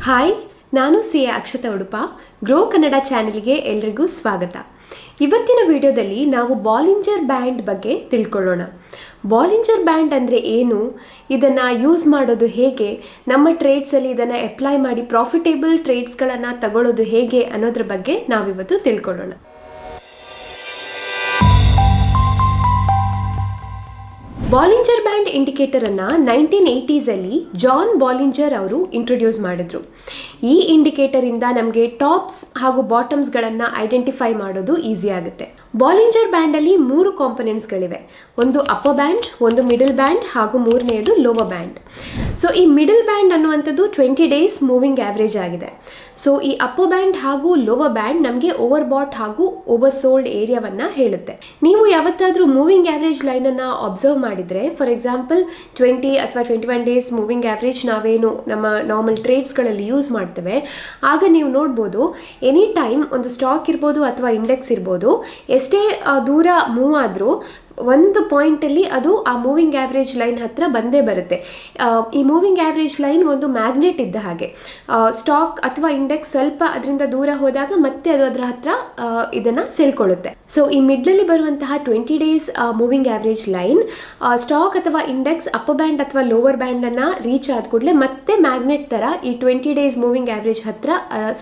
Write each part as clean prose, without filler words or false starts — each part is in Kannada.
ಹಾಯ್, ನಾನು C A Akshata Udupa. Grow Kannada ಚಾನೆಲ್ಗೆ ಎಲ್ರಿಗೂ ಸ್ವಾಗತ. ಇವತ್ತಿನ ವಿಡಿಯೋದಲ್ಲಿ ನಾವು ಬಾಲಿಂಜರ್ ಬ್ಯಾಂಡ್ ಬಗ್ಗೆ ತಿಳ್ಕೊಳ್ಳೋಣ. ಬಾಲಿಂಜರ್ ಬ್ಯಾಂಡ್ ಅಂದರೆ ಏನು, ಇದನ್ನು ಯೂಸ್ ಮಾಡೋದು ಹೇಗೆ, ನಮ್ಮ ಟ್ರೇಡ್ಸಲ್ಲಿ ಇದನ್ನು ಅಪ್ಲೈ ಮಾಡಿ ಪ್ರಾಫಿಟೇಬಲ್ ಟ್ರೇಡ್ಸ್ಗಳನ್ನು ತಗೊಳ್ಳೋದು ಹೇಗೆ ಅನ್ನೋದ್ರ ಬಗ್ಗೆ ನಾವಿವತ್ತು ತಿಳ್ಕೊಳ್ಳೋಣ. Bollinger band ಇಂಡಿಕೇಟರನ್ನು 1980s John Bollinger ಅವರು ಇಂಟ್ರೊಡ್ಯೂಸ್ ಮಾಡಿದ್ರು. ಈ ಇಂಡಿಕೇಟರಿಂದ ನಮಗೆ ಟಾಪ್ಸ್ ಹಾಗೂ ಬಾಟಮ್ಸ್ಗಳನ್ನು ಐಡೆಂಟಿಫೈ ಮಾಡೋದು ಈಸಿ ಆಗುತ್ತೆ. ಬಾಲಿಂಜರ್ ಬ್ಯಾಂಡಲ್ಲಿ 3 ಕಾಂಪೊನೆಂಟ್ಸ್ಗಳಿವೆ. ಒಂದು ಅಪ್ಪರ್ ಬ್ಯಾಂಡ್, ಒಂದು ಮಿಡಲ್ ಬ್ಯಾಂಡ್ ಹಾಗೂ ಮೂರನೆಯದು ಲೋವರ್ ಬ್ಯಾಂಡ್. ಸೊ ಈ ಮಿಡಲ್ ಬ್ಯಾಂಡ್ ಅನ್ನುವಂಥದ್ದು 20 days ಮೂವಿಂಗ್ ಆ್ಯಾವ್ರೇಜ್ ಆಗಿದೆ. ಸೊ ಈ ಅಪ್ಪರ್ ಬ್ಯಾಂಡ್ ಹಾಗೂ ಲೋವರ್ ಬ್ಯಾಂಡ್ ನಮಗೆ ಓವರ್ ಬಾಟ್ ಹಾಗೂ ಓವರ್ ಸೋಲ್ಡ್ ಏರಿಯಾವನ್ನು ಹೇಳುತ್ತೆ. ನೀವು ಯಾವತ್ತಾದರೂ ಮೂವಿಂಗ್ ಆ್ಯಾವ್ರೇಜ್ ಲೈನನ್ನು ಅಬ್ಸರ್ವ್ ಮಾಡಿದರೆ, ಫಾರ್ ಎಕ್ಸಾಂಪಲ್ 20 ಅಥವಾ 21 days ಮೂವಿಂಗ್ ಆ್ಯಾವ್ರೇಜ್ ನಾವೇನು ನಮ್ಮ ನಾರ್ಮಲ್ ಟ್ರೇಡ್ಸ್ಗಳಲ್ಲಿ ಯೂಸ್ ಮಾಡ್ತೇವೆ, ಆಗ ನೀವು ನೋಡ್ಬೋದು ಎನಿ ಟೈಮ್ ಒಂದು ಸ್ಟಾಕ್ ಇರ್ಬೋದು ಅಥವಾ ಇಂಡೆಕ್ಸ್ ಇರ್ಬೋದು, ಎಷ್ಟೇ ದೂರ ಮೂವ್ ಆದರೂ ಒಂದು ಪಾಯಿಂಟಲ್ಲಿ ಅದು ಆ ಮೂವಿಂಗ್ ಆ್ಯಾವ್ರೇಜ್ ಲೈನ್ ಹತ್ರ ಬಂದೇ ಬರುತ್ತೆ. ಈ ಮೂವಿಂಗ್ ಆ್ಯಾವ್ರೇಜ್ ಲೈನ್ ಒಂದು ಮ್ಯಾಗ್ನೆಟ್ ಇದ್ದ ಹಾಗೆ. ಸ್ಟಾಕ್ ಅಥವಾ ಇಂಡೆಕ್ಸ್ ಸ್ವಲ್ಪ ಅದರಿಂದ ದೂರ ಹೋದಾಗ ಮತ್ತೆ ಅದು ಅದರ ಹತ್ರ ಇದನ್ನು ಸೆಳ್ಕೊಳ್ಳುತ್ತೆ. ಸೊ ಈ ಮಿಡ್ಲಲ್ಲಿ ಬರುವಂತಹ 20 days moving average line stock ಅಥವಾ ಇಂಡೆಕ್ಸ್ ಅಪ್ಪರ್ ಬ್ಯಾಂಡ್ ಅಥವಾ ಲೋವರ್ ಬ್ಯಾಂಡನ್ನು ರೀಚ್ ಆದ ಕೂಡಲೇ ಮತ್ತೆ ಮ್ಯಾಗ್ನೆಟ್ ಥರ ಈ 20 days ಮೂವಿಂಗ್ ಆ್ಯಾವ್ರೇಜ್ ಹತ್ರ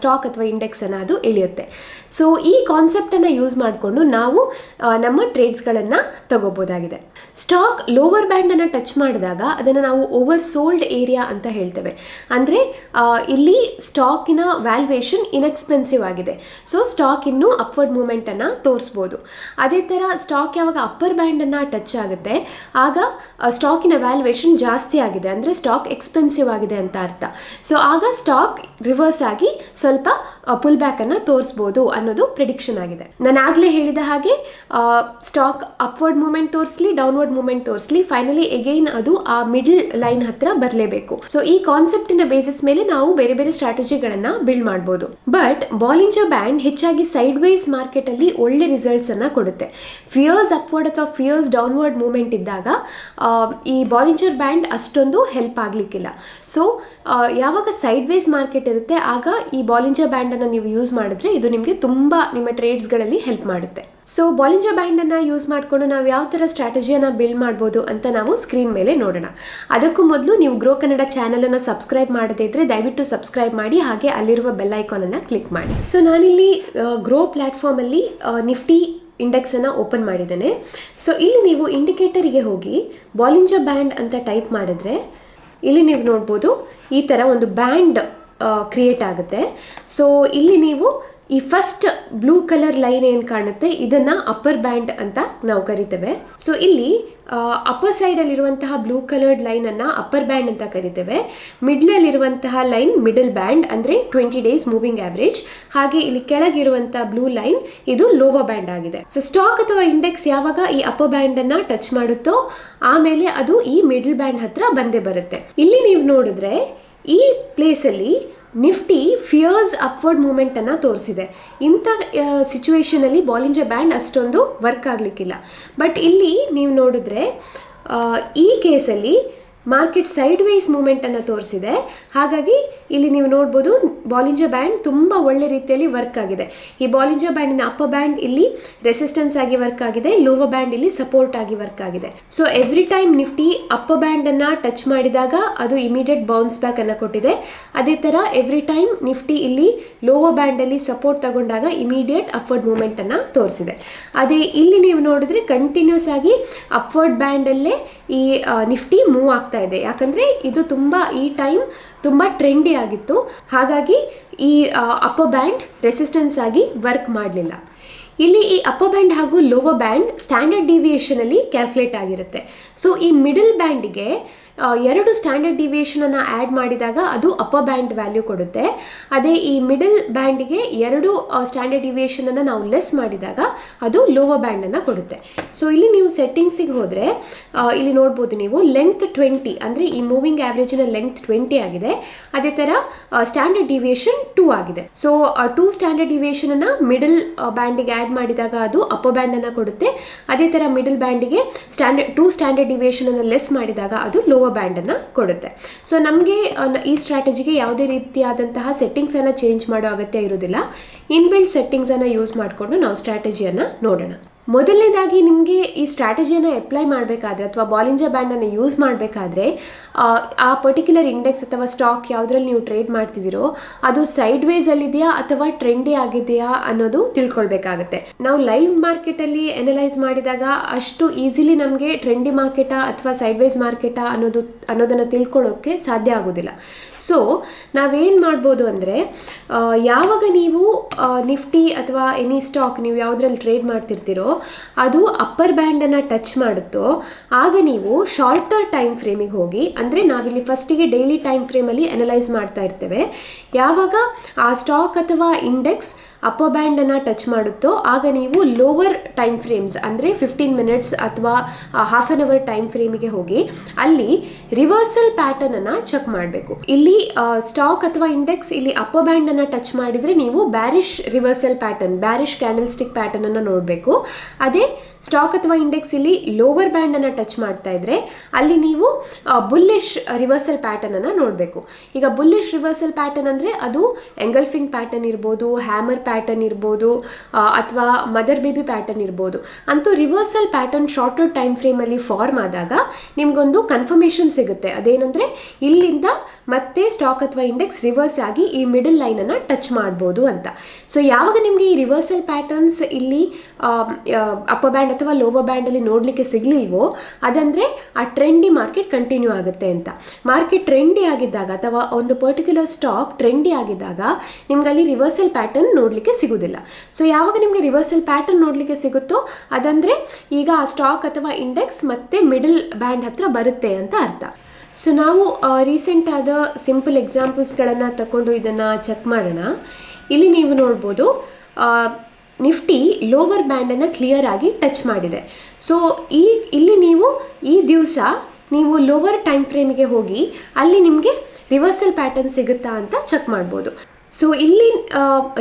ಸ್ಟಾಕ್ ಅಥವಾ ಇಂಡೆಕ್ಸನ್ನು ಅದು ಎಳೆಯುತ್ತೆ. ಸೊ ಈ ಕಾನ್ಸೆಪ್ಟನ್ನು ಯೂಸ್ ಮಾಡಿಕೊಂಡು ನಾವು ನಮ್ಮ ಟ್ರೇಡ್ಸ್ಗಳನ್ನು ತಗೋಬೋದಾಗಿದೆ. ಸ್ಟಾಕ್ ಲೋವರ್ ಬ್ಯಾಂಡನ್ನು ಟಚ್ ಮಾಡಿದಾಗ ಅದನ್ನು ನಾವು ಓವರ್ ಸೋಲ್ಡ್ ಏರಿಯಾ ಅಂತ ಹೇಳ್ತೇವೆ. ಅಂದರೆ ಇಲ್ಲಿ ಸ್ಟಾಕಿನ ವ್ಯಾಲ್ಯೂಯೇಷನ್ ಇನ್ಎಕ್ಸ್ಪೆನ್ಸಿವ್ ಆಗಿದೆ. ಸೊ ಸ್ಟಾಕ್ ಇನ್ನೂ ಅಪ್ವರ್ಡ್ ಮೂಮೆಂಟನ್ನು ತೋರಿಸ್ಬೋದು. ಅದೇ ಥರ ಸ್ಟಾಕ್ ಯಾವಾಗ ಅಪ್ಪರ್ ಬ್ಯಾಂಡನ್ನು ಟಚ್ ಆಗುತ್ತೆ ಆಗ ಸ್ಟಾಕಿನ ವ್ಯಾಲ್ಯೂಯೇಷನ್ ಜಾಸ್ತಿ ಆಗಿದೆ, ಅಂದರೆ ಸ್ಟಾಕ್ ಎಕ್ಸ್ಪೆನ್ಸಿವ್ ಆಗಿದೆ ಅಂತ ಅರ್ಥ. ಸೊ ಆಗ ಸ್ಟಾಕ್ ರಿವರ್ಸ್ ಆಗಿ ಸ್ವಲ್ಪ ಪುಲ್ ಬ್ಯಾಕನ್ನು ತೋರಿಸ್ಬೋದು ಅನ್ನೋದು ಪ್ರಿಡಿಕ್ಷನ್ ಆಗಿದೆ. ನಾನು ಆಗಲೇ ಹೇಳಿದ ಹಾಗೆ ಸ್ಟಾಕ್ ಅಪ್ವರ್ಡ್ ಮೂಮೆಂಟ್ ತೋರಿಸಲಿ, ಡೌನ್ವರ್ಡ್ ಮೂಮೆಂಟ್ ತೋರಿಸಲಿ, ಫೈನಲಿ ಎಗೈನ್ ಅದು ಆ ಮಿಡಲ್ ಲೈನ್ ಹತ್ರ ಬರಲೇಬೇಕು. ಸೊ ಈ ಕಾನ್ಸೆಪ್ಟಿನ ಬೇಸಿಸ್ ಮೇಲೆ ನಾವು ಬೇರೆ ಬೇರೆ ಸ್ಟ್ರಾಟಜಿಗಳನ್ನು ಬಿಲ್ಡ್ ಮಾಡ್ಬೋದು. ಬಟ್ ಬಾಲಿಂಜರ್ ಬ್ಯಾಂಡ್ ಹೆಚ್ಚಾಗಿ ಸೈಡ್ ವೈಸ್ ಮಾರ್ಕೆಟಲ್ಲಿ ಒಳ್ಳೆ ರಿಸಲ್ಟ್ಸ್ ಅನ್ನು ಕೊಡುತ್ತೆ. ಫಿಯರ್ಸ್ ಅಪ್ವರ್ಡ್ ಅಥವಾ ಫಿಯರ್ಸ್ ಡೌನ್ವರ್ಡ್ ಮೂಮೆಂಟ್ ಇದ್ದಾಗ ಈ ಬಾಲಿಂಜರ್ ಬ್ಯಾಂಡ್ ಅಷ್ಟೊಂದು ಹೆಲ್ಪ್ ಆಗಲಿಕ್ಕಿಲ್ಲ. ಸೊ ಯಾವಾಗ ಸೈಡ್ ವೈಸ್ ಮಾರ್ಕೆಟ್ ಇರುತ್ತೆ ಆಗ ಈ ಬಾಲಿಂಜರ್ ಬ್ಯಾಂಡನ್ನು ನೀವು ಯೂಸ್ ಮಾಡಿದ್ರೆ ಇದು ನಿಮಗೆ ತುಂಬ ನಿಮ್ಮ ಟ್ರೇಡ್ಸ್ಗಳಲ್ಲಿ ಹೆಲ್ಪ್ ಮಾಡುತ್ತೆ. ಸೊ ಬಾಲಿಂಜರ್ ಬ್ಯಾಂಡನ್ನು ಯೂಸ್ ಮಾಡಿಕೊಂಡು ನಾವು ಯಾವ ಥರ ಸ್ಟ್ರಾಟಜಿಯನ್ನು ಬಿಲ್ಡ್ ಮಾಡ್ಬೋದು ಅಂತ ನಾವು ಸ್ಕ್ರೀನ್ ಮೇಲೆ ನೋಡೋಣ. ಅದಕ್ಕೂ ಮೊದಲು ನೀವು ಗ್ರೋ ಕನ್ನಡ ಚಾನಲನ್ನು ಸಬ್ಸ್ಕ್ರೈಬ್ ಮಾಡದೇ ಇದ್ದರೆ ದಯವಿಟ್ಟು ಸಬ್ಸ್ಕ್ರೈಬ್ ಮಾಡಿ, ಹಾಗೆ ಅಲ್ಲಿರುವ ಬೆಲ್ ಐಕಾನನ್ನು ಕ್ಲಿಕ್ ಮಾಡಿ. ಸೊ ನಾನಿಲ್ಲಿ ಗ್ರೋ ಪ್ಲ್ಯಾಟ್ಫಾರ್ಮಲ್ಲಿ ನಿಫ್ಟಿ ಇಂಡೆಕ್ಸನ್ನು ಓಪನ್ ಮಾಡಿದ್ದೇನೆ. ಸೊ ಇಲ್ಲಿ ನೀವು ಇಂಡಿಕೇಟರಿಗೆ ಹೋಗಿ ಬಾಲಿಂಜರ್ ಬ್ಯಾಂಡ್ ಅಂತ ಟೈಪ್ ಮಾಡಿದ್ರೆ ಇಲ್ಲಿ ನೀವು ನೋಡ್ಬೋದು ಈ ಥರ ಒಂದು ಬ್ಯಾಂಡ್ ಕ್ರಿಯೇಟ್ ಆಗುತ್ತೆ. ಸೊ ಇಲ್ಲಿ ನೀವು ಈ ಫಸ್ಟ್ ಬ್ಲೂ ಕಲರ್ ಲೈನ್ ಏನು ಕಾಣುತ್ತೆ ಇದನ್ನು ಅಪ್ಪರ್ ಬ್ಯಾಂಡ್ ಅಂತ ನಾವು ಕರಿತೇವೆ. ಸೊ ಇಲ್ಲಿ ಅಪ್ಪರ್ ಸೈಡಲ್ಲಿರುವಂತಹ ಬ್ಲೂ ಕಲರ್ಡ್ ಲೈನನ್ನು ಅಪ್ಪರ್ ಬ್ಯಾಂಡ್ ಅಂತ ಕರಿತೇವೆ. ಮಿಡ್ಲಲ್ಲಿರುವಂತಹ ಲೈನ್ ಮಿಡಲ್ ಬ್ಯಾಂಡ್, ಅಂದರೆ 20 days ಮೂವಿಂಗ್ ಆ್ಯಾವ್ರೇಜ್. ಹಾಗೆ ಇಲ್ಲಿ ಕೆಳಗಿರುವಂತಹ ಬ್ಲೂ ಲೈನ್ ಇದು ಲೋವರ್ ಬ್ಯಾಂಡ್ ಆಗಿದೆ. ಸೊ ಸ್ಟಾಕ್ ಅಥವಾ ಇಂಡೆಕ್ಸ್ ಯಾವಾಗ ಈ ಅಪ್ಪರ್ ಬ್ಯಾಂಡನ್ನು ಟಚ್ ಮಾಡುತ್ತೋ ಆಮೇಲೆ ಅದು ಈ ಮಿಡಲ್ ಬ್ಯಾಂಡ್ ಹತ್ರ ಬಂದೇ ಬರುತ್ತೆ. ಇಲ್ಲಿ ನೀವು ನೋಡಿದ್ರೆ ಈ ಪ್ಲೇಸಲ್ಲಿ ನಿಫ್ಟಿ ಫಿಯರ್ಸ್ ಅಪ್ವರ್ಡ್ ಮೂಮೆಂಟನ್ನು ತೋರಿಸಿದೆ. ಇಂಥ ಸಿಚುವೇಷನಲ್ಲಿ ಬಾಲಿಂಜರ್ ಬ್ಯಾಂಡ್ ಅಷ್ಟೊಂದು ವರ್ಕ್ ಆಗಲಿಕ್ಕಿಲ್ಲ. ಬಟ್ ಇಲ್ಲಿ ನೀವು ನೋಡಿದ್ರೆ ಈ ಕೇಸಲ್ಲಿ ಮಾರ್ಕೆಟ್ ಸೈಡ್ ವೈಸ್ ಮೂಮೆಂಟನ್ನು ತೋರಿಸಿದೆ. ಹಾಗಾಗಿ ಇಲ್ಲಿ ನೀವು ನೋಡ್ಬೋದು ಬಾಲಿಂಜರ್ ಬ್ಯಾಂಡ್ ತುಂಬ ಒಳ್ಳೆ ರೀತಿಯಲ್ಲಿ ವರ್ಕ್ ಆಗಿದೆ. ಈ ಬಾಲಿಂಜರ್ ಬ್ಯಾಂಡಿನ ಅಪ್ಪರ್ ಬ್ಯಾಂಡ್ ಇಲ್ಲಿ ರೆಸಿಸ್ಟೆನ್ಸ್ ಆಗಿ ವರ್ಕ್ ಆಗಿದೆ, ಲೋವರ್ ಬ್ಯಾಂಡ್ ಇಲ್ಲಿ ಸಪೋರ್ಟ್ ಆಗಿ ವರ್ಕ್ ಆಗಿದೆ. So every time Nifty upper ಬ್ಯಾಂಡನ್ನು ಟಚ್ ಮಾಡಿದಾಗ ಅದು ಇಮಿಡಿಯೇಟ್ ಬೌನ್ಸ್ ಬ್ಯಾಕ್ ಅನ್ನು ಕೊಟ್ಟಿದೆ. ಅದೇ ಥರ ಎವ್ರಿ ಟೈಮ್ ನಿಫ್ಟಿ ಇಲ್ಲಿ ಲೋವರ್ ಬ್ಯಾಂಡಲ್ಲಿ ಸಪೋರ್ಟ್ ತಗೊಂಡಾಗ ಇಮಿಡಿಯೇಟ್ ಅಪ್ವರ್ಡ್ ಮೂಮೆಂಟನ್ನು ತೋರಿಸಿದೆ. ಅದೇ ಇಲ್ಲಿ ನೀವು ನೋಡಿದ್ರೆ ಕಂಟಿನ್ಯೂಸ್ ಆಗಿ ಅಪ್ವರ್ಡ್ ಬ್ಯಾಂಡಲ್ಲೇ ಈ ನಿಫ್ಟಿ ಮೂವ್ ಆಗ್ತಾ ಇದೆ. ಯಾಕಂದರೆ ಇದು ಈ ಟೈಮ್ ತುಂಬ ಟ್ರೆಂಡಿ ಆಗಿತ್ತು. ಹಾಗಾಗಿ ಈ ಅಪ್ಪರ್ ಬ್ಯಾಂಡ್ ರೆಸಿಸ್ಟೆನ್ಸ್ ಆಗಿ ವರ್ಕ್ ಮಾಡಲಿಲ್ಲ. ಇಲ್ಲಿ ಈ ಅಪ್ಪರ್ ಬ್ಯಾಂಡ್ ಹಾಗೂ ಲೋವರ್ ಬ್ಯಾಂಡ್ ಸ್ಟ್ಯಾಂಡರ್ಡ್ ಡಿವಿಯೇಷನಲ್ಲಿ ಕ್ಯಾಲ್ಕುಲೇಟ್ ಆಗಿರುತ್ತೆ. ಸೊ ಈ ಮಿಡಲ್ ಬ್ಯಾಂಡಿಗೆ 2 ಸ್ಟ್ಯಾಂಡರ್ಡ್ ಡಿವಿಯೇಷನನ್ನು ಆ್ಯಡ್ ಮಾಡಿದಾಗ ಅದು ಅಪ್ಪರ್ ಬ್ಯಾಂಡ್ ವ್ಯಾಲ್ಯೂ ಕೊಡುತ್ತೆ. ಅದೇ ಈ ಮಿಡಲ್ ಬ್ಯಾಂಡಿಗೆ 2 ಸ್ಟ್ಯಾಂಡರ್ಡ್ ಡಿವಿಯೇಷನನ್ನು ನಾವು ಲೆಸ್ ಮಾಡಿದಾಗ ಅದು ಲೋವರ್ ಬ್ಯಾಂಡನ್ನು ಕೊಡುತ್ತೆ. ಸೊ ಇಲ್ಲಿ ನೀವು ಸೆಟ್ಟಿಂಗ್ಸಿಗೆ ಹೋದರೆ ಇಲ್ಲಿ ನೋಡ್ಬೋದು ನೀವು ಲೆಂತ್ 20, ಅಂದರೆ ಈ ಮೂವಿಂಗ್ ಆ್ಯಾವ್ರೇಜಿನ ಲೆಂತ್ 20 ಆಗಿದೆ. ಅದೇ ಥರ ಸ್ಟ್ಯಾಂಡರ್ಡ್ ಡಿವಿಯೇಷನ್ 2 ಆಗಿದೆ. ಸೊ 2 ಸ್ಟ್ಯಾಂಡರ್ಡ್ ಡಿವಿಯೇಷನನ್ನು ಮಿಡಲ್ ಬ್ಯಾಂಡಿಗೆ ಆ್ಯಡ್ ಮಾಡಿದಾಗ ಅದು ಅಪ್ಪರ್ ಬ್ಯಾಂಡನ್ನು ಕೊಡುತ್ತೆ. ಅದೇ ಥರ ಮಿಡಲ್ ಬ್ಯಾಂಡಿಗೆ 2 ಸ್ಟ್ಯಾಂಡರ್ಡ್ ಡಿವಿಯೇಷನನ್ನು ಲೆಸ್ ಮಾಡಿದಾಗ ಅದು ಲೋವರ್ ಲೋವರ್ ಬ್ಯಾಂಡನ್ನು ಕೊಡುತ್ತೆ. ಸೊ ನಮಗೆ ಈ ಸ್ಟ್ರಾಟಜಿಗೆ ಯಾವುದೇ ರೀತಿಯಾದಂತಹ ಸೆಟ್ಟಿಂಗ್ಸನ್ನು ಚೇಂಜ್ ಮಾಡೋ ಅಗತ್ಯ ಇರೋದಿಲ್ಲ. ಇನ್ಬಿಲ್ಟ್ ಸೆಟ್ಟಿಂಗ್ಸನ್ನು ಯೂಸ್ ಮಾಡಿಕೊಂಡು ನಾವು ಸ್ಟ್ರಾಟಜಿಯನ್ನು ನೋಡೋಣ. ಮೊದಲನೇದಾಗಿ ನಿಮಗೆ ಈ ಸ್ಟ್ರಾಟಜಿಯನ್ನು ಅಪ್ಲೈ ಮಾಡಬೇಕಾದ್ರೆ ಅಥವಾ ಬಾಲಿಂಜರ್ ಬ್ಯಾಂಡನ್ನು ಯೂಸ್ ಮಾಡಬೇಕಾದ್ರೆ ಆ ಪರ್ಟಿಕ್ಯುಲರ್ ಇಂಡೆಕ್ಸ್ ಅಥವಾ ಸ್ಟಾಕ್ ಯಾವುದ್ರಲ್ಲಿ ನೀವು ಟ್ರೇಡ್ ಮಾಡ್ತಿದ್ದೀರೋ ಅದು ಸೈಡ್ ವೇಸಲ್ಲಿದೆಯಾ ಅಥವಾ ಟ್ರೆಂಡಿ ಆಗಿದೆಯಾ ಅನ್ನೋದು ತಿಳ್ಕೊಳ್ಬೇಕಾಗತ್ತೆ. ನಾವು ಲೈವ್ ಮಾರ್ಕೆಟಲ್ಲಿ ಎನಲೈಸ್ ಮಾಡಿದಾಗ ಅಷ್ಟು ಈಸಿಲಿ ನಮಗೆ ಟ್ರೆಂಡಿ ಮಾರ್ಕೆಟಾ ಅಥವಾ ಸೈಡ್ ವೇಸ್ ಮಾರ್ಕೆಟಾ ಅನ್ನೋದನ್ನು ತಿಳ್ಕೊಳ್ಳೋಕ್ಕೆ ಸಾಧ್ಯ ಆಗೋದಿಲ್ಲ. ಸೊ ನಾವೇನು ಮಾಡ್ಬೋದು ಅಂದರೆ, ಯಾವಾಗ ನೀವು ನಿಫ್ಟಿ ಅಥವಾ ಎನಿ ಸ್ಟಾಕ್ ನೀವು ಯಾವುದ್ರಲ್ಲಿ ಟ್ರೇಡ್ ಮಾಡ್ತಿರ್ತೀರೋ ಅದು ಅಪ್ಪರ್ ಬ್ಯಾಂಡನ್ನು ಟಚ್ ಮಾಡುತ್ತೋ ಆಗ ನೀವು ಶಾರ್ಟರ್ ಟೈಮ್ ಫ್ರೇಮಿಗೆ ಹೋಗಿ, ಅಂದರೆ ನಾವಿಲ್ಲಿ ಫಸ್ಟಿಗೆ ಡೈಲಿ ಟೈಮ್ ಫ್ರೇಮಲ್ಲಿ ಅನಲೈಸ್ ಮಾಡ್ತಾ ಇರ್ತೇವೆ. ಯಾವಾಗ ಆ ಸ್ಟಾಕ್ ಅಥವಾ ಇಂಡೆಕ್ಸ್ ಅಪ್ಪರ್ ಬ್ಯಾಂಡನ್ನು ಟಚ್ ಮಾಡುತ್ತೋ ಆಗ ನೀವು ಲೋವರ್ ಟೈಮ್ ಫ್ರೇಮ್ಸ್ ಅಂದರೆ 15 ಮಿನಿಟ್ಸ್ ಅಥವಾ ಹಾಫ್ ಆನ್ ಅವರ್ ಟೈಮ್ ಫ್ರೇಮಿಗೆ ಹೋಗಿ ಅಲ್ಲಿ ರಿವರ್ಸಲ್ ಪ್ಯಾಟರ್ನನ್ನು ಚೆಕ್ ಮಾಡಬೇಕು. ಇಲ್ಲಿ ಸ್ಟಾಕ್ ಅಥವಾ ಇಂಡೆಕ್ಸ್ ಇಲ್ಲಿ ಅಪ್ಪರ್ ಬ್ಯಾಂಡನ್ನು ಟಚ್ ಮಾಡಿದರೆ ನೀವು ಬ್ಯಾರಿಶ್ ರಿವರ್ಸಲ್ ಪ್ಯಾಟರ್ನ್, ಬ್ಯಾರಿಶ್ ಕ್ಯಾಂಡಲ್ ಸ್ಟಿಕ್ ಪ್ಯಾಟರ್ನನ್ನು ನೋಡಬೇಕು. ಅದೇ ಸ್ಟಾಕ್ ಅಥವಾ ಇಂಡೆಕ್ಸ್ ಇಲ್ಲಿ ಲೋವರ್ ಬ್ಯಾಂಡನ್ನು ಟಚ್ ಮಾಡ್ತಾ ಇದ್ರೆ ಅಲ್ಲಿ ನೀವು ಬುಲ್ಲಿಶ್ ರಿವರ್ಸಲ್ ಪ್ಯಾಟರ್ನನ್ನು ನೋಡಬೇಕು. ಈಗ ಬುಲ್ಲಿಶ್ ರಿವರ್ಸಲ್ ಪ್ಯಾಟರ್ನ್ ಅಂದರೆ ಅದು ಎಂಗಲ್ಫಿಂಗ್ ಪ್ಯಾಟರ್ನ್ ಇರ್ಬೋದು, ಹ್ಯಾಮರ್ ಪ್ಯಾಟರ್ನ್ ಇರ್ಬೋದು, ಅಥವಾ ಮದರ್ ಬೇಬಿ ಪ್ಯಾಟರ್ನ್ ಇರ್ಬೋದು. ಅಂತೂ ರಿವರ್ಸಲ್ ಪ್ಯಾಟರ್ನ್ ಶಾರ್ಟರ್ ಟೈಮ್ ಫ್ರೇಮಲ್ಲಿ ಫಾರ್ಮ್ ಆದಾಗ ನಿಮಗೊಂದು ಕನ್ಫರ್ಮೇಷನ್ ಸಿಗುತ್ತೆ. ಅದೇನೆಂದರೆ ಇಲ್ಲಿಂದ ಮತ್ತೆ ಸ್ಟಾಕ್ ಅಥವಾ ಇಂಡೆಕ್ಸ್ ರಿವರ್ಸ್ ಆಗಿ ಈ ಮಿಡಲ್ ಲೈನನ್ನು ಟಚ್ ಮಾಡ್ಬೋದು ಅಂತ. ಸೊ ಯಾವಾಗ ನಿಮಗೆ ಈ ರಿವರ್ಸಲ್ ಪ್ಯಾಟರ್ನ್ಸ್ ಇಲ್ಲಿ ಅಪ್ಪರ್ ಬ್ಯಾಂಡ್ ಅಥವಾ ಲೋವರ್ ಬ್ಯಾಂಡಲ್ಲಿ ನೋಡಲಿಕ್ಕೆ ಸಿಗಲಿಲ್ವೋ ಅದಂದರೆ ಆ ಟ್ರೆಂಡಿ ಮಾರ್ಕೆಟ್ ಕಂಟಿನ್ಯೂ ಆಗುತ್ತೆ ಅಂತ. ಮಾರ್ಕೆಟ್ ಟ್ರೆಂಡಿ ಆಗಿದ್ದಾಗ ಅಥವಾ ಒಂದು ಪರ್ಟಿಕ್ಯುಲರ್ ಸ್ಟಾಕ್ ಟ್ರೆಂಡಿ ಆಗಿದ್ದಾಗ ನಿಮ್ಗೆ ಅಲ್ಲಿ ರಿವರ್ಸಲ್ ಪ್ಯಾಟರ್ನ್ ನೋಡಲಿಕ್ಕೆ ಸಿಗೋದಿಲ್ಲ. ಸೊ ಯಾವಾಗ ನಿಮಗೆ ರಿವರ್ಸಲ್ ಪ್ಯಾಟರ್ನ್ ನೋಡಲಿಕ್ಕೆ ಸಿಗುತ್ತೋ ಅದಂದರೆ ಈಗ ಆ ಸ್ಟಾಕ್ ಅಥವಾ ಇಂಡೆಕ್ಸ್ ಮತ್ತೆ ಮಿಡಲ್ ಬ್ಯಾಂಡ್ ಹತ್ರ ಬರುತ್ತೆ ಅಂತ ಅರ್ಥ. ಸೊ ನಾವು ರೀಸೆಂಟ್ ಆದ ಸಿಂಪಲ್ ಎಕ್ಸಾಂಪಲ್ಸ್ಗಳನ್ನು ತಗೊಂಡು ಇದನ್ನು ಚೆಕ್ ಮಾಡೋಣ. ಇಲ್ಲಿ ನೀವು ನೋಡ್ಬೋದು ನಿಫ್ಟಿ ಲೋವರ್ ಬ್ಯಾಂಡನ್ನು ಕ್ಲಿಯರ್ ಆಗಿ ಟಚ್ ಮಾಡಿದೆ. ಸೊ ಇಲ್ಲಿ ನೀವು ಈ ದಿವಸ ನೀವು ಲೋವರ್ ಟೈಮ್ ಫ್ರೇಮಿಗೆ ಹೋಗಿ ಅಲ್ಲಿ ನಿಮಗೆ ರಿವರ್ಸಲ್ ಪ್ಯಾಟರ್ನ್ ಸಿಗುತ್ತಾ ಅಂತ ಚೆಕ್ ಮಾಡ್ಬೋದು. ಸೊ ಇಲ್ಲಿ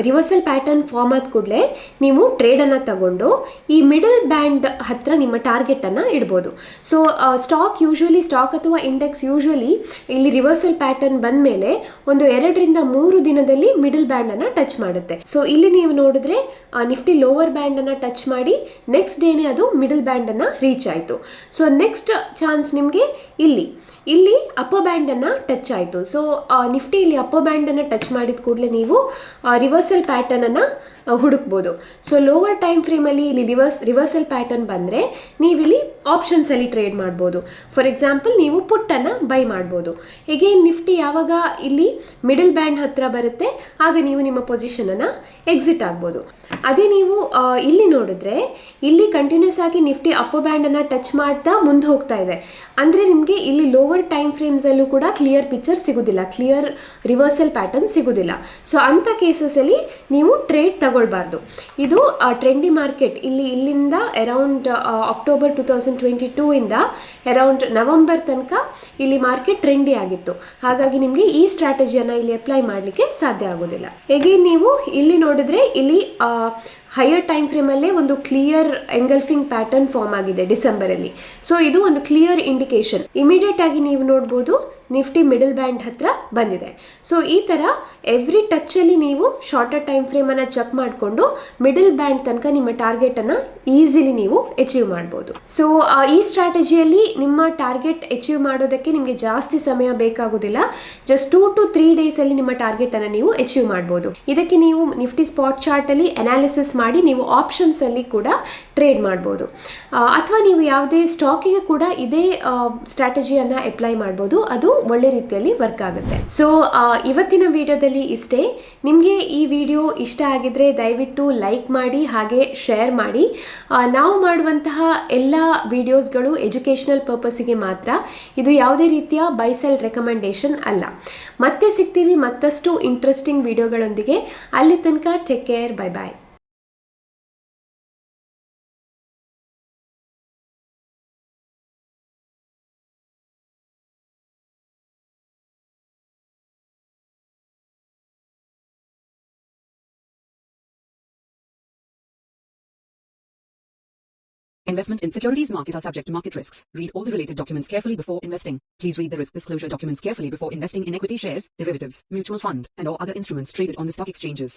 ರಿವರ್ಸಲ್ ಪ್ಯಾಟರ್ನ್ ಫಾರ್ಮ್ ಆದ ಕೂಡಲೇ ನೀವು ಟ್ರೇಡನ್ನು ತಗೊಂಡು ಈ ಮಿಡಲ್ ಬ್ಯಾಂಡ್ ಹತ್ರ ನಿಮ್ಮ ಟಾರ್ಗೆಟನ್ನು ಇಡ್ಬೋದು. ಸೊ ಸ್ಟಾಕ್ ಅಥವಾ ಇಂಡೆಕ್ಸ್ ಯೂಶ್ವಲಿ ಇಲ್ಲಿ ರಿವರ್ಸಲ್ ಪ್ಯಾಟರ್ನ್ ಬಂದ ಮೇಲೆ ಒಂದು 2 ರಿಂದ 3 ದಿನದಲ್ಲಿ ಮಿಡಲ್ ಬ್ಯಾಂಡನ್ನು ಟಚ್ ಮಾಡುತ್ತೆ. ಸೊ ಇಲ್ಲಿ ನೀವು ನೋಡಿದ್ರೆ ನಿಫ್ಟಿ ಲೋವರ್ ಬ್ಯಾಂಡನ್ನು ಟಚ್ ಮಾಡಿ ನೆಕ್ಸ್ಟ್ ಡೇನೇ ಅದು ಮಿಡಲ್ ಬ್ಯಾಂಡನ್ನು ರೀಚ್ ಆಯಿತು. ಸೊ ನೆಕ್ಸ್ಟ್ ಚಾನ್ಸ್ ನಿಮಗೆ ಇಲ್ಲಿ ಅಪ್ಪರ್ ಬ್ಯಾಂಡನ್ನು ಟಚ್ ಆಯಿತು. ಸೊ ನಿಫ್ಟಿ ಇಲ್ಲಿ ಅಪ್ಪರ್ ಬ್ಯಾಂಡನ್ನು ಟಚ್ ಮಾಡಿದ ಕೂಡಲೇ ನೀವು ರಿವರ್ಸಲ್ ಪ್ಯಾಟರ್ನನ್ನು ಹುಡುಕ್ಬೋದು. ಸೊ ಲೋವರ್ ಟೈಮ್ ಫ್ರೇಮಲ್ಲಿ ಇಲ್ಲಿ ರಿವರ್ಸಲ್ ಪ್ಯಾಟರ್ನ್ ಬಂದರೆ ನೀವಿಲ್ಲಿ ಆಪ್ಷನ್ಸಲ್ಲಿ ಟ್ರೇಡ್ ಮಾಡ್ಬೋದು. ಫಾರ್ ಎಕ್ಸಾಂಪಲ್ ನೀವು ಪುಟ್ಟನ್ನು ಬೈ ಮಾಡ್ಬೋದು. ಎಗೇನ್ ನಿಫ್ಟಿ ಯಾವಾಗ ಇಲ್ಲಿ ಮಿಡಲ್ ಬ್ಯಾಂಡ್ ಹತ್ರ ಬರುತ್ತೆ ಆಗ ನೀವು ನಿಮ್ಮ ಪೊಸಿಷನನ್ನು ಎಕ್ಸಿಟ್ ಆಗ್ಬೋದು. ಅದೇ ನೀವು ಇಲ್ಲಿ ನೋಡಿದ್ರೆ ಇಲ್ಲಿ ಕಂಟಿನ್ಯೂಸ್ ಆಗಿ ನಿಫ್ಟಿ ಅಪ್ಪರ್ ಬ್ಯಾಂಡನ್ನು ಟಚ್ ಮಾಡ್ತಾ ಮುಂದೆ ಹೋಗ್ತಾ ಇದೆ. ಅಂದರೆ ನಿಮಗೆ ಇಲ್ಲಿ ಲೋವರ್ ಟೈಮ್ ಫ್ರೇಮ್ಸಲ್ಲೂ ಕೂಡ ಕ್ಲಿಯರ್ ಪಿಕ್ಚರ್ ಸಿಗೋದಿಲ್ಲ, ಕ್ಲಿಯರ್ ರಿವರ್ಸಲ್ ಪ್ಯಾಟರ್ನ್ ಸಿಗೋದಿಲ್ಲ. ಸೊ ಅಂಥ ಕೇಸಸಲ್ಲಿ ನೀವು ಟ್ರೇಡ್ ತಗೊಳ್ಬಾರ್ದು. ಇದು ಟ್ರೆಂಡಿ ಮಾರ್ಕೆಟ್ ಇಲ್ಲಿಂದ ಅರೌಂಡ್ ಅಕ್ಟೋಬರ್ 2022 ಇಂದ ಅರೌಂಡ್ ನವೆಂಬರ್ ತನಕ ಇಲ್ಲಿ ಮಾರ್ಕೆಟ್ ಟ್ರೆಂಡಿ ಆಗಿತ್ತು. ಹಾಗಾಗಿ ನಿಮಗೆ ಈ ಸ್ಟ್ರಾಟಜಿಯನ್ನು ಇಲ್ಲಿ ಅಪ್ಲೈ ಮಾಡಲಿಕ್ಕೆ ಸಾಧ್ಯ ಆಗೋದಿಲ್ಲ. ಎಗೇನ್ ನೀವು ಇಲ್ಲಿ ನೋಡಿದ್ರೆ ಇಲ್ಲಿ ಹೈಯರ್ ಟೈಮ್ ಫ್ರೇಮಲ್ಲೇ ಒಂದು ಕ್ಲಿಯರ್ ಎಂಗಲ್ಫಿಂಗ್ ಪ್ಯಾಟರ್ನ್ ಫಾರ್ಮ್ ಆಗಿದೆ ಡಿಸೆಂಬರಲ್ಲಿ. ಸೊ ಇದು ಒಂದು ಕ್ಲಿಯರ್ ಇಂಡಿಕೇಶನ್. ಇಮಿಡಿಯೇಟ್ ಆಗಿ ನೀವು ನೋಡ್ಬೋದು ನಿಫ್ಟಿ ಮಿಡಲ್ ಬ್ಯಾಂಡ್ ಹತ್ರ ಬಂದಿದೆ. ಸೊ ಈ ಥರ ಎವ್ರಿ ಟಚ್ಚಲ್ಲಿ ನೀವು ಶಾರ್ಟರ್ ಟೈಮ್ ಫ್ರೇಮನ್ನು ಚೆಕ್ ಮಾಡಿಕೊಂಡು ಮಿಡಲ್ ಬ್ಯಾಂಡ್ ತನಕ ನಿಮ್ಮ ಟಾರ್ಗೆಟನ್ನು ಈಸಿಲಿ ನೀವು ಅಚೀವ್ ಮಾಡ್ಬೋದು. ಸೊ ಈ ಸ್ಟ್ರಾಟಜಿಯಲ್ಲಿ ನಿಮ್ಮ ಟಾರ್ಗೆಟ್ ಅಚೀವ್ ಮಾಡೋದಕ್ಕೆ ನಿಮಗೆ ಜಾಸ್ತಿ ಸಮಯ ಬೇಕಾಗೋದಿಲ್ಲ. ಜಸ್ಟ್ 2 to 3 ಡೇಸಲ್ಲಿ ನಿಮ್ಮ ಟಾರ್ಗೆಟನ್ನು ನೀವು ಅಚೀವ್ ಮಾಡ್ಬೋದು. ಇದಕ್ಕೆ ನೀವು ನಿಫ್ಟಿ ಸ್ಪಾಟ್ ಚಾರ್ಟಲ್ಲಿ ಅನಾಲಿಸಿಸ್ ಮಾಡಿ ನೀವು ಆಪ್ಷನ್ಸಲ್ಲಿ ಕೂಡ ಟ್ರೇಡ್ ಮಾಡ್ಬೋದು. ಅಥವಾ ನೀವು ಯಾವುದೇ ಸ್ಟಾಕಿಗೆ ಕೂಡ ಇದೇ ಸ್ಟ್ರಾಟಜಿಯನ್ನು ಅಪ್ಲೈ ಮಾಡ್ಬೋದು. ಅದು ಒಳ್ಳೆ ರೀತಿಯಲ್ಲಿ ವರ್ಕ್ ಆಗುತ್ತೆ. ಸೊ ಇವತ್ತಿನ ವಿಡಿಯೋದಲ್ಲಿ ಇಷ್ಟೇ. ನಿಮಗೆ ಈ ವಿಡಿಯೋ ಇಷ್ಟ ಆಗಿದ್ರೆ ದಯವಿಟ್ಟು ಲೈಕ್ ಮಾಡಿ ಹಾಗೆ ಶೇರ್ ಮಾಡಿ. ನಾವು ಮಾಡುವಂತಹ ಎಲ್ಲ ವಿಡಿಯೋಸ್ಗಳು ಎಜುಕೇಷನಲ್ ಪರ್ಪಸ್ಸಿಗೆ ಮಾತ್ರ. ಇದು ಯಾವುದೇ ರೀತಿಯ ಬೈ ಸೆಲ್ ರೆಕಮೆಂಡೇಶನ್ ಅಲ್ಲ. ಮತ್ತೆ ಸಿಗ್ತೀವಿ ಮತ್ತಷ್ಟು ಇಂಟ್ರೆಸ್ಟಿಂಗ್ ವಿಡಿಯೋಗಳೊಂದಿಗೆ. ಅಲ್ಲಿ ತನಕ take care, bye bye. Investment in securities market are subject to market risks. Read all the related documents carefully before investing. Please read the risk disclosure documents carefully before investing in equity shares, derivatives, mutual fund, and or other instruments traded on the stock exchanges.